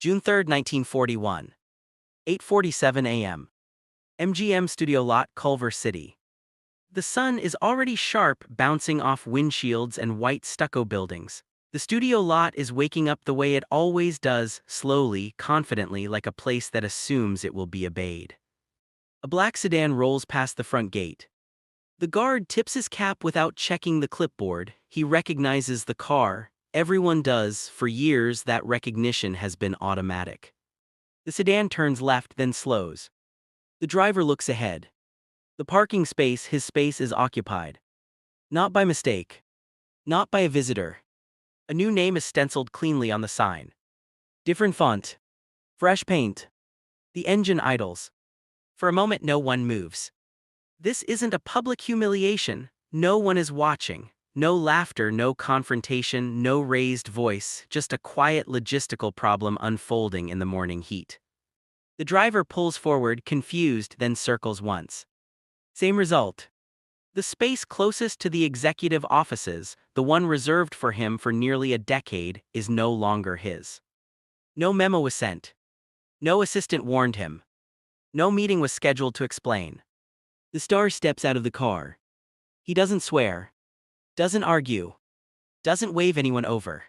June 3, 1941. 8:47 a.m. MGM Studio Lot, Culver City. The sun is already sharp, bouncing off windshields and white stucco buildings. The studio lot is waking up the way it always does, slowly, confidently, like a place that assumes it will be obeyed. A black sedan rolls past the front gate. The guard tips his cap without checking the clipboard. He recognizes the car. Everyone does. For years, that recognition has been automatic. The sedan turns left, then slows. The driver looks ahead. The parking space, his space, is occupied. Not by mistake. Not by a visitor. A new name is stenciled cleanly on the sign. Different font. Fresh paint. The engine idles. For a moment, no one moves. This isn't a public humiliation. No one is watching. No laughter, no confrontation, no raised voice, just a quiet logistical problem unfolding in the morning heat. The driver pulls forward, confused, then circles once. Same result. The space closest to the executive offices, the one reserved for him for nearly a decade, is no longer his. No memo was sent. No assistant warned him. No meeting was scheduled to explain. The star steps out of the car. He doesn't swear. Doesn't argue. Doesn't wave anyone over.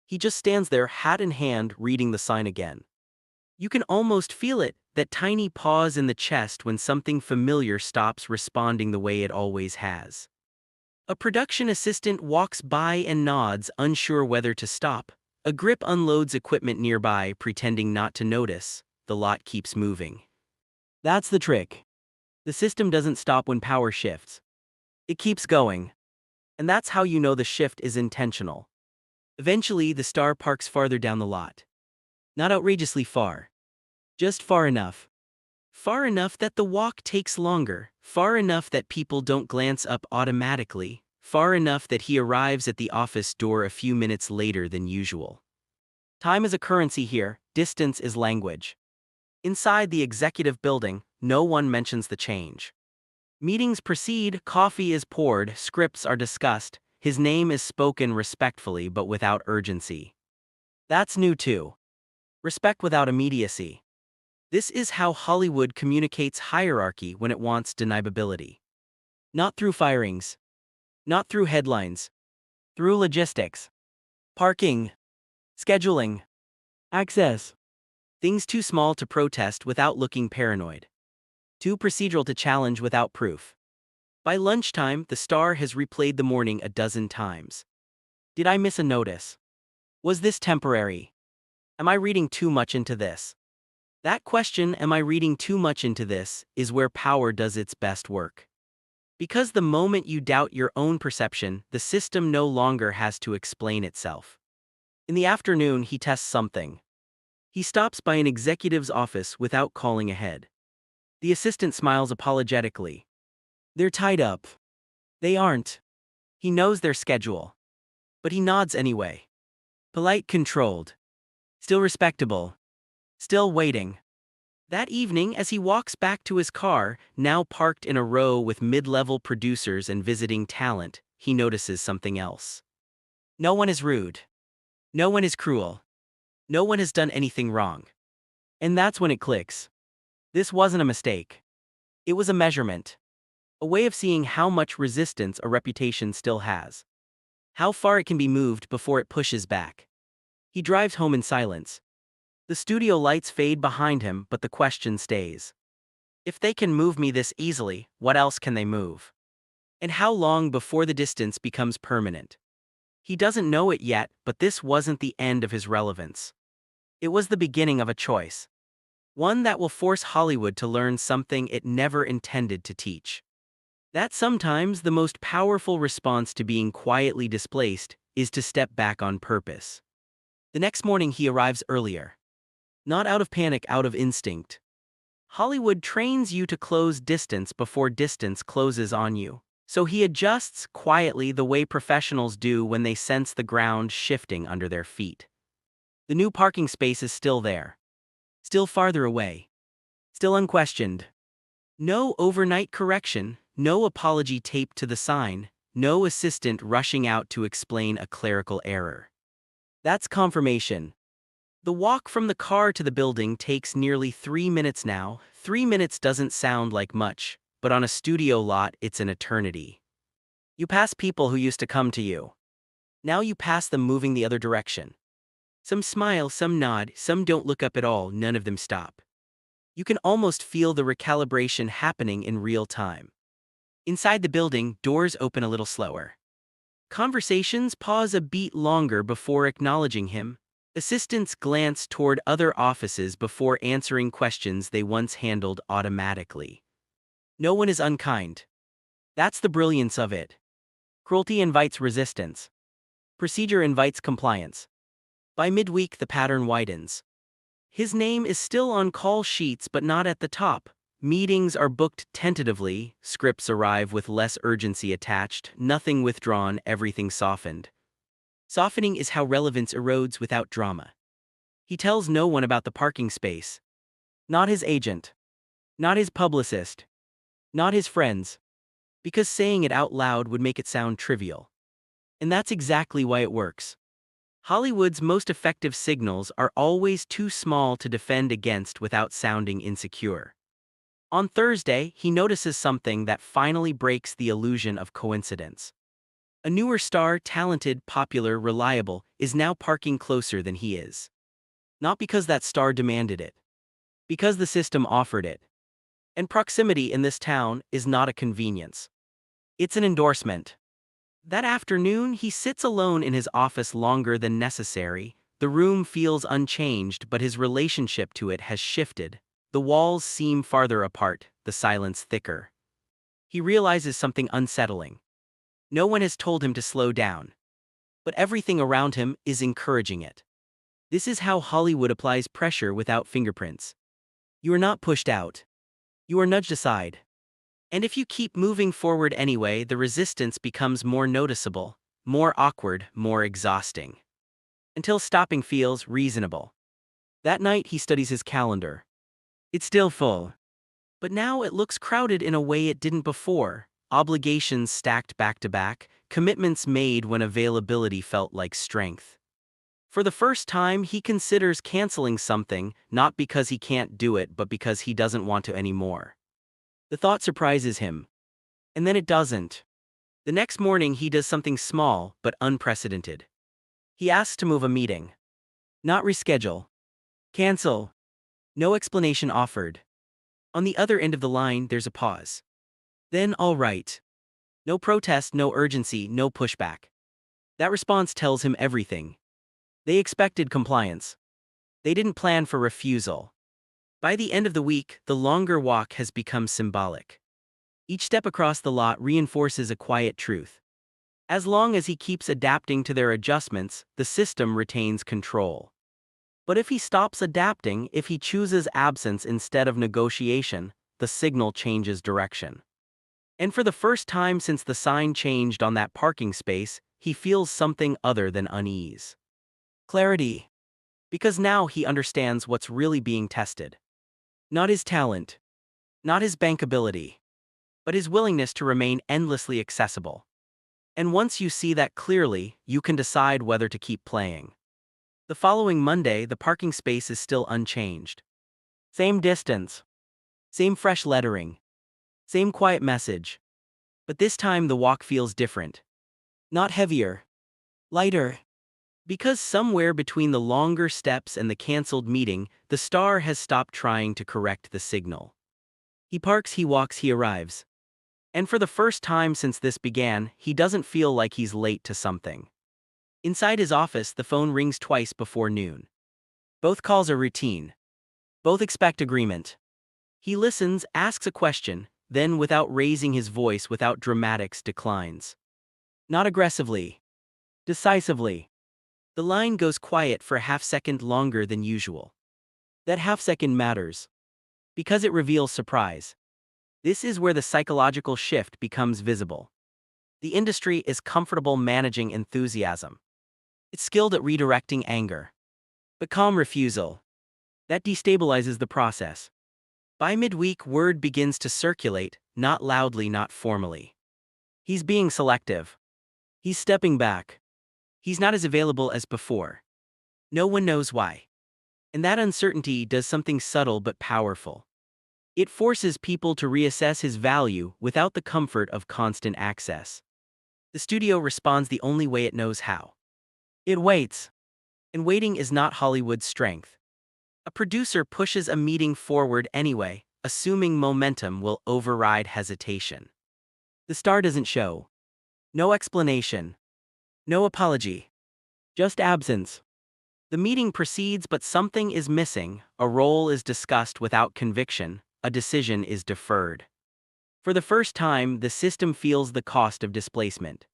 He just stands there, hat in hand, reading the sign again. You can almost feel it, that tiny pause in the chest when something familiar stops responding the way it always has. A production assistant walks by and nods, unsure whether to stop. A grip unloads equipment nearby, pretending not to notice. The lot keeps moving. That's the trick. The system doesn't stop when power shifts. It keeps going. And that's how you know the shift is intentional. Eventually, the star parks farther down the lot. Not outrageously far. Just far enough. Far enough that the walk takes longer. Far enough that people don't glance up automatically. Far enough that he arrives at the office door a few minutes later than usual. Time is a currency here. Distance is language. Inside the executive building, no one mentions the change. Meetings proceed, coffee is poured, scripts are discussed. His name is spoken respectfully but without urgency. That's new too. Respect without immediacy. This is how Hollywood communicates hierarchy when it wants deniability. Not through firings. Not through headlines. Through logistics. Parking. Scheduling. Access. Things too small to protest without looking paranoid. Too procedural to challenge without proof. By lunchtime, the star has replayed the morning a dozen times. Did I miss a notice? Was this temporary? Am I reading too much into this? That question, am I reading too much into this, is where power does its best work. Because the moment you doubt your own perception, the system no longer has to explain itself. In the afternoon, he tests something. He stops by an executive's office without calling ahead. The assistant smiles apologetically. They're tied up. They aren't. He knows their schedule. But he nods anyway. Polite, controlled. Still respectable. Still waiting. That evening, as he walks back to his car, now parked in a row with mid-level producers and visiting talent, he notices something else. No one is rude. No one is cruel. No one has done anything wrong. And that's when it clicks. This wasn't a mistake. It was a measurement. A way of seeing how much resistance a reputation still has. How far it can be moved before it pushes back. He drives home in silence. The studio lights fade behind him, but the question stays. If they can move me this easily, what else can they move? And how long before the distance becomes permanent? He doesn't know it yet, but this wasn't the end of his relevance. It was the beginning of a choice. One that will force Hollywood to learn something it never intended to teach. That sometimes the most powerful response to being quietly displaced is to step back on purpose. The next morning he arrives earlier. Not out of panic, out of instinct. Hollywood trains you to close distance before distance closes on you. So he adjusts quietly the way professionals do when they sense the ground shifting under their feet. The new parking space is still there. Still farther away. Still unquestioned. No overnight correction, no apology taped to the sign, no assistant rushing out to explain a clerical error. That's confirmation. The walk from the car to the building takes nearly 3 minutes now. 3 minutes doesn't sound like much, but on a studio lot, it's an eternity. You pass people who used to come to you. Now you pass them moving the other direction. Some smile, some nod, some don't look up at all, none of them stop. You can almost feel the recalibration happening in real time. Inside the building, doors open a little slower. Conversations pause a beat longer before acknowledging him. Assistants glance toward other offices before answering questions they once handled automatically. No one is unkind. That's the brilliance of it. Cruelty invites resistance. Procedure invites compliance. By midweek, the pattern widens. His name is still on call sheets but not at the top. Meetings are booked tentatively, scripts arrive with less urgency attached, nothing withdrawn, everything softened. Softening is how relevance erodes without drama. He tells no one about the parking space. Not his agent. Not his publicist. Not his friends. Because saying it out loud would make it sound trivial. And that's exactly why it works. Hollywood's most effective signals are always too small to defend against without sounding insecure. On Thursday, he notices something that finally breaks the illusion of coincidence. A newer star, talented, popular, reliable, is now parking closer than he is. Not because that star demanded it. Because the system offered it. And proximity in this town is not a convenience. It's an endorsement. That afternoon, he sits alone in his office longer than necessary. The room feels unchanged, but his relationship to it has shifted. The walls seem farther apart, the silence thicker. He realizes something unsettling. No one has told him to slow down. But everything around him is encouraging it. This is how Hollywood applies pressure without fingerprints. You are not pushed out. You are nudged aside. And if you keep moving forward anyway, the resistance becomes more noticeable, more awkward, more exhausting. Until stopping feels reasonable. That night he studies his calendar. It's still full. But now it looks crowded in a way it didn't before. Obligations stacked back to back, commitments made when availability felt like strength. For the first time, he considers canceling something, not because he can't do it, but because he doesn't want to anymore. The thought surprises him. And then it doesn't. The next morning, he does something small, but unprecedented. He asks to move a meeting. Not reschedule. Cancel. No explanation offered. On the other end of the line, there's a pause. Then, all right. No protest, no urgency, no pushback. That response tells him everything. They expected compliance. They didn't plan for refusal. By the end of the week, the longer walk has become symbolic. Each step across the lot reinforces a quiet truth. As long as he keeps adapting to their adjustments, the system retains control. But if he stops adapting, if he chooses absence instead of negotiation, the signal changes direction. And for the first time since the sign changed on that parking space, he feels something other than unease. Clarity. Because now he understands what's really being tested. Not his talent. Not his bankability. But his willingness to remain endlessly accessible. And once you see that clearly, you can decide whether to keep playing. The following Monday, the parking space is still unchanged. Same distance. Same fresh lettering. Same quiet message. But this time the walk feels different. Not heavier. Lighter. Because somewhere between the longer steps and the canceled meeting, the star has stopped trying to correct the signal. He parks, he walks, he arrives. And for the first time since this began, he doesn't feel like he's late to something. Inside his office, the phone rings twice before noon. Both calls are routine. Both expect agreement. He listens, asks a question, then without raising his voice, without dramatics, declines. Not aggressively. Decisively. The line goes quiet for a half-second longer than usual. That half-second matters. Because it reveals surprise. This is where the psychological shift becomes visible. The industry is comfortable managing enthusiasm. It's skilled at redirecting anger. But calm refusal. That destabilizes the process. By midweek, word begins to circulate, not loudly, not formally. He's being selective. He's stepping back. He's not as available as before. No one knows why. And that uncertainty does something subtle but powerful. It forces people to reassess his value without the comfort of constant access. The studio responds the only way it knows how. It waits. And waiting is not Hollywood's strength. A producer pushes a meeting forward anyway, assuming momentum will override hesitation. The star doesn't show. No explanation. No apology. Just absence. The meeting proceeds, but something is missing. A role is discussed without conviction. A decision is deferred. For the first time, the system feels the cost of displacement.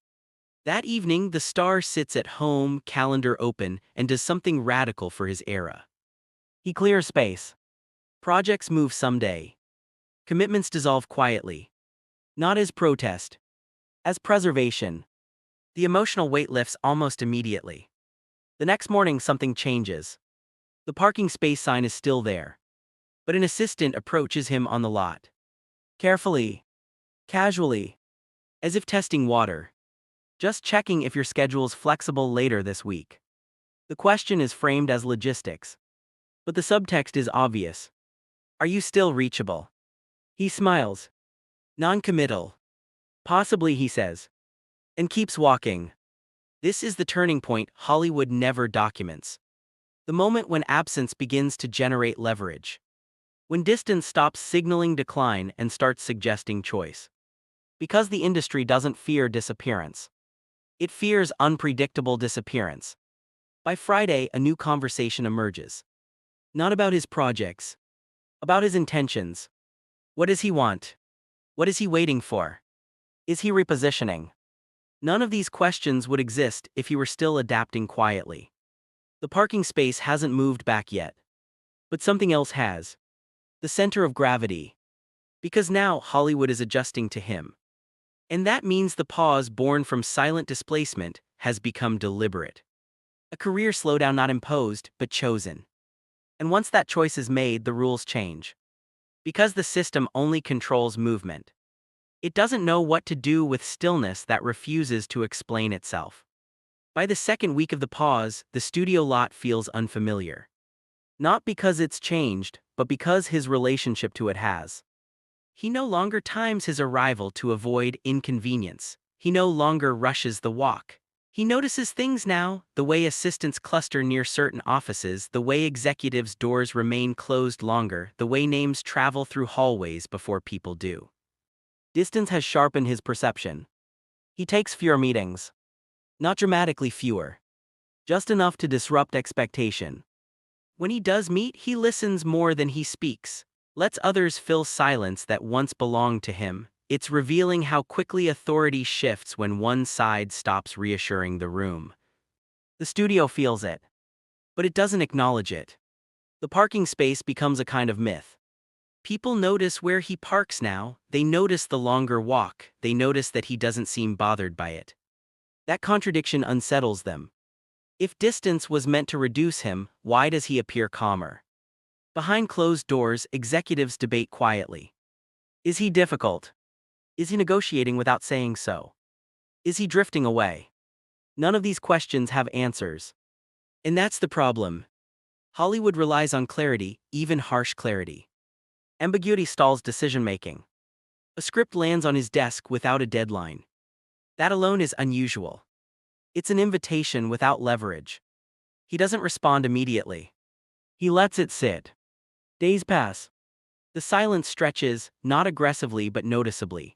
That evening, the star sits at home, calendar open, and does something radical for his era. He clears space. Projects move someday. Commitments dissolve quietly. Not as protest, as preservation. The emotional weight lifts almost immediately. The next morning, something changes. The parking space sign is still there. But an assistant approaches him on the lot. Carefully. Casually. As if testing water. Just checking if your schedule's flexible later this week. The question is framed as logistics. But the subtext is obvious. Are you still reachable? He smiles. Non-committal. Possibly, he says. And keeps walking. This is the turning point Hollywood never documents. The moment when absence begins to generate leverage. When distance stops signaling decline and starts suggesting choice. Because the industry doesn't fear disappearance. It fears unpredictable disappearance. By Friday, a new conversation emerges. Not about his projects. About his intentions. What does he want? What is he waiting for? Is he repositioning? None of these questions would exist if he were still adapting quietly. The parking space hasn't moved back yet. But something else has. The center of gravity. Because now Hollywood is adjusting to him. And that means the pause born from silent displacement has become deliberate. A career slowdown not imposed, but chosen. And once that choice is made, the rules change. Because the system only controls movement. It doesn't know what to do with stillness that refuses to explain itself. By the second week of the pause, the studio lot feels unfamiliar. Not because it's changed, but because his relationship to it has. He no longer times his arrival to avoid inconvenience. He no longer rushes the walk. He notices things now, the way assistants cluster near certain offices, the way executives' doors remain closed longer, the way names travel through hallways before people do. Distance has sharpened his perception. He takes fewer meetings. Not dramatically fewer. Just enough to disrupt expectation. When he does meet, he listens more than he speaks. Lets others fill silence that once belonged to him. It's revealing how quickly authority shifts when one side stops reassuring the room. The studio feels it. But it doesn't acknowledge it. The parking space becomes a kind of myth. People notice where he parks now, they notice the longer walk, they notice that he doesn't seem bothered by it. That contradiction unsettles them. If distance was meant to reduce him, why does he appear calmer? Behind closed doors, executives debate quietly. Is he difficult? Is he negotiating without saying so? Is he drifting away? None of these questions have answers. And that's the problem. Hollywood relies on clarity, even harsh clarity. Ambiguity stalls decision-making. A script lands on his desk without a deadline. That alone is unusual. It's an invitation without leverage. He doesn't respond immediately. He lets it sit. Days pass. The silence stretches, not aggressively but noticeably.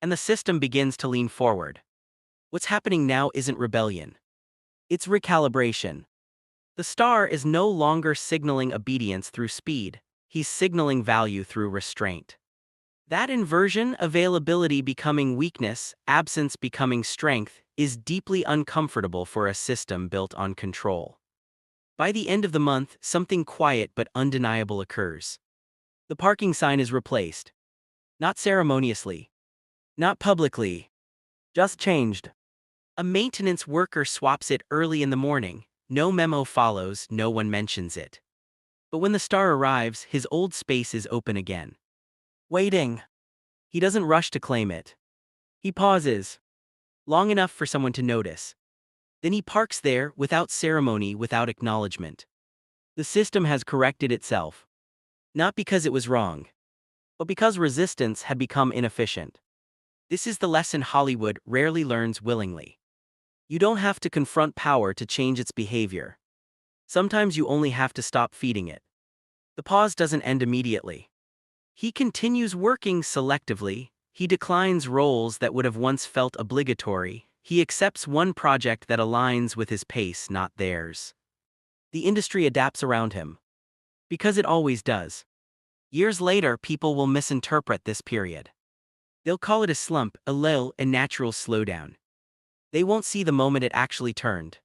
And the system begins to lean forward. What's happening now isn't rebellion. It's recalibration. The star is no longer signaling obedience through speed, he's signaling value through restraint. That inversion, availability becoming weakness, absence becoming strength, is deeply uncomfortable for a system built on control. By the end of the month, something quiet but undeniable occurs. The parking sign is replaced. Not ceremoniously. Not publicly. Just changed. A maintenance worker swaps it early in the morning. No memo follows, no one mentions it. But when the star arrives, his old space is open again. Waiting. He doesn't rush to claim it. He pauses. Long enough for someone to notice. Then he parks there, without ceremony, without acknowledgement. The system has corrected itself, not because it was wrong, but because resistance had become inefficient. This is the lesson Hollywood rarely learns willingly. You don't have to confront power to change its behavior. Sometimes you only have to stop feeding it. The pause doesn't end immediately. He continues working selectively. He declines roles that would have once felt obligatory. He accepts one project that aligns with his pace, not theirs. The industry adapts around him. Because it always does. Years later, people will misinterpret this period. They'll call it a slump, a lull, a natural slowdown. They won't see the moment it actually turned.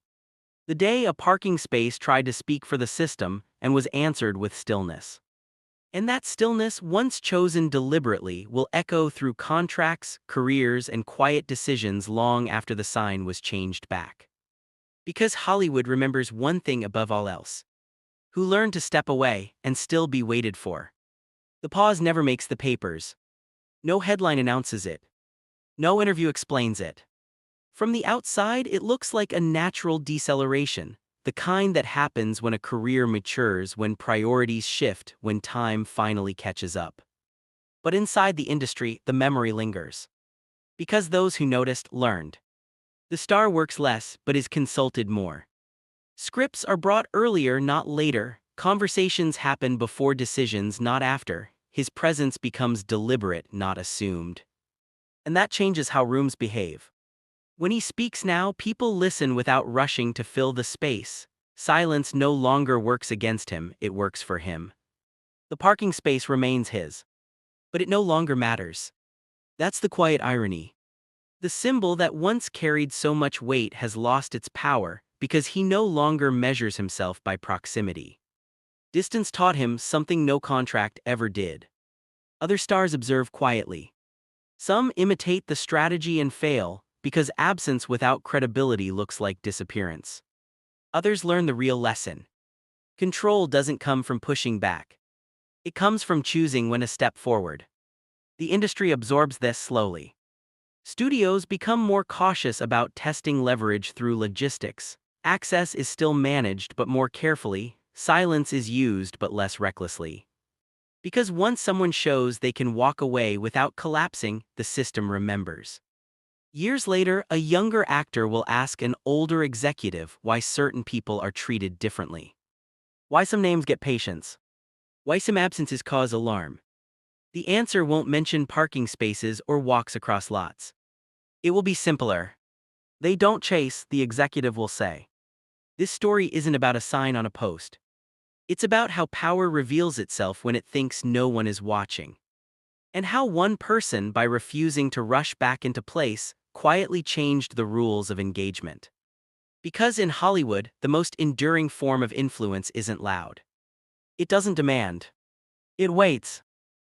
The day a parking space tried to speak for the system and was answered with stillness. And that stillness, once chosen deliberately, will echo through contracts, careers, and quiet decisions long after the sign was changed back. Because Hollywood remembers one thing above all else: who learned to step away and still be waited for. The pause never makes the papers. No headline announces it. No interview explains it. From the outside, it looks like a natural deceleration, the kind that happens when a career matures, when priorities shift, when time finally catches up. But inside the industry, the memory lingers. Because those who noticed learned. The star works less, but is consulted more. Scripts are brought earlier, not later. Conversations happen before decisions, not after. His presence becomes deliberate, not assumed. And that changes how rooms behave. When he speaks now, people listen without rushing to fill the space. Silence no longer works against him, it works for him. The parking space remains his. But it no longer matters. That's the quiet irony. The symbol that once carried so much weight has lost its power because he no longer measures himself by proximity. Distance taught him something no contract ever did. Other stars observe quietly. Some imitate the strategy and fail, because absence without credibility looks like disappearance. Others learn the real lesson. Control doesn't come from pushing back. It comes from choosing when to step forward. The industry absorbs this slowly. Studios become more cautious about testing leverage through logistics. Access is still managed but more carefully. Silence is used but less recklessly. Because once someone shows they can walk away without collapsing, the system remembers. Years later, a younger actor will ask an older executive why certain people are treated differently. Why some names get patience. Why some absences cause alarm. The answer won't mention parking spaces or walks across lots. It will be simpler. They don't chase, the executive will say. This story isn't about a sign on a post. It's about how power reveals itself when it thinks no one is watching. And how one person, by refusing to rush back into place, quietly changed the rules of engagement. Because in Hollywood, the most enduring form of influence isn't loud. It doesn't demand. It waits.